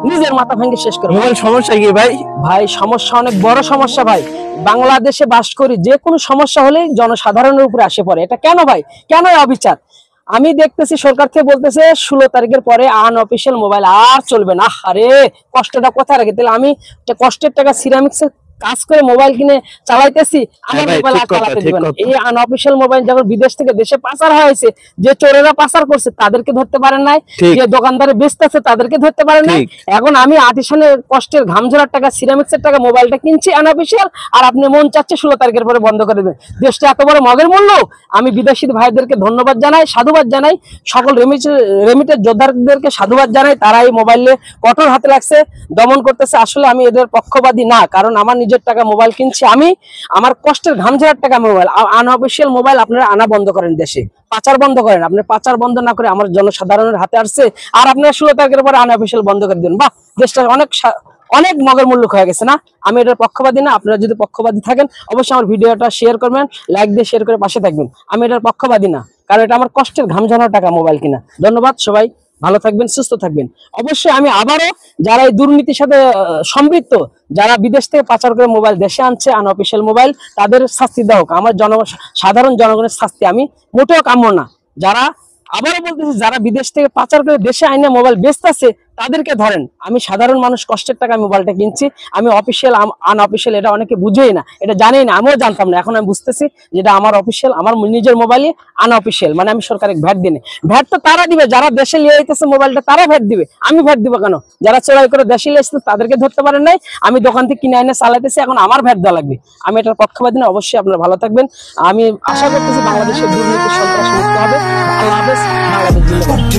নিজের মাথা ভেঙে শেষ করে। সমস্যা কি ভাই? ভাই সমস্যা অনেক বড় সমস্যা ভাই। বাংলাদেশে বাস করি, যে কোনো সমস্যা হলেই জনসাধারণের উপরে আসে পড়ে। এটা কেন ভাই? কেন অবিচার? আমি দেখতেছি সরকার থেকে বলতেছে 16 তারিখের পরে আনঅফিশিয়াল মোবাইল আর চলবে না। আরে কষ্টটা কোথায় রাখে? তাহলে আমি কষ্টের টাকা সিরামিক্স কাজ করে মোবাইল কিনে চালাইতেছি, আমার মোবাইল আর চালাতে দিবেন? এই আনঅফিশিয়াল মোবাইল যখন বিদেশ থেকে দেশে পাচার হয়েছে, যে চোরেরা পাচার করছে তাদেরকে ধরতে পারেন নাই, যে দোকানদারে বেচতেছে তাদেরকে ধরতে পারেন নাই। এখন আমি আর্টিসানের কষ্টের ঘামঝরার টাকা সিরামিক্সের টাকা মোবাইলটা কিনছি আনঅফিশিয়াল, আর আপনি মন চাচ্ছে 16 তারিখের পরে বন্ধ করে দেবেন। দেশটা এত বড় মগের মূল্য। আমি বিদেশি ভাইদেরকে ধন্যবাদ জানাই, সাধুবাদ জানাই, সকল রেমিটের যোদ্ধাদেরকে সাধুবাদ জানাই। তারা এই মোবাইলে কঠোর হাতে লাগছে, দমন করতেছে। আসলে আমি এদের পক্ষপাতী না, কারণ আমার নিজের টাকা মোবাইল কিনছি, আমি আমার কষ্টের ঘামঝরার টাকা মোবাইল। আনঅফিশিয়াল মোবাইল আপনারা আনা বন্ধ করেন, দেশে পাচার বন্ধ করেন। আপনি পাচার বন্ধ না করে আমার জনসাধারণের হাতে আসছে, আর আপনারা 16 তারিখের পরে আনঅফিশিয়াল বন্ধ করে দিন। বাহ, দেশটা অনেক মগের মূল্য হয়ে গেছে না? আমি এটার পক্ষপাতী না। আপনারা যদি পক্ষপাতী থাকেন অবশ্যই আমার ভিডিওটা শেয়ার করবেন, লাইক দিয়ে শেয়ার করে পাশে থাকবেন। আমি এটার পক্ষপাতী না, কারণ এটা আমার কষ্টের ঘামঝরার টাকা মোবাইল কিনা। ধন্যবাদ, সবাই ভালো থাকবেন, সুস্থ থাকবেন। অবশ্যই আমি আবারও যারা এই দুর্নীতির সাথে সম্পৃক্ত, যারা বিদেশ থেকে পাচার করে মোবাইল দেশে আনছে আনঅফিশিয়াল মোবাইল, তাদের শাস্তি দেওয়া হোক। আমার সাধারণ জনগণের শাস্তি আমি মোটেও কাম্য না। যারা, আবারও বলতেছি, যারা বিদেশ থেকে পাচার করে দেশে আইনে মোবাইল বেচতেছে তাদেরকে ধরেন। আমি সাধারণ মানুষ কষ্টের টাকা মোবাইলটা কিনছি। আমি অফিসিয়াল আনঅফিসিয়াল এটা অনেকে বুঝেই না, এটা জানেই না, আমিও জানতাম না। এখন আমি বুঝতেছি যেটা আমার অফিসিয়াল, আমার নিজের মোবাইলে আনঅফিসিয়াল, মানে আমি সরকারি ভ্যাট দিনে। ভ্যাট তো তারা দিবে যারা দেশে নিয়ে আইতেছে মোবাইলটা, তারা ভ্যাট দিবে। আমি ভ্যাট দিব কেন? যারা চোরাই করে দেশে নিয়ে আসছে তাদেরকে ধরতে পারেন নাই, আমি দোকান থেকে কিনে এনে চালাইতেছি, এখন আমার ভ্যাট দেওয়া লাগবে। আমি এটার পক্ষপাতী না। অবশ্যই আপনারা ভালো থাকবেন। আমি আশা করতেছি বাংলাদেশের দুর্নীতি সন্ত্রাস মুক্ত হবে। আল্লাহ হাফেজ। বাংলাদেশ।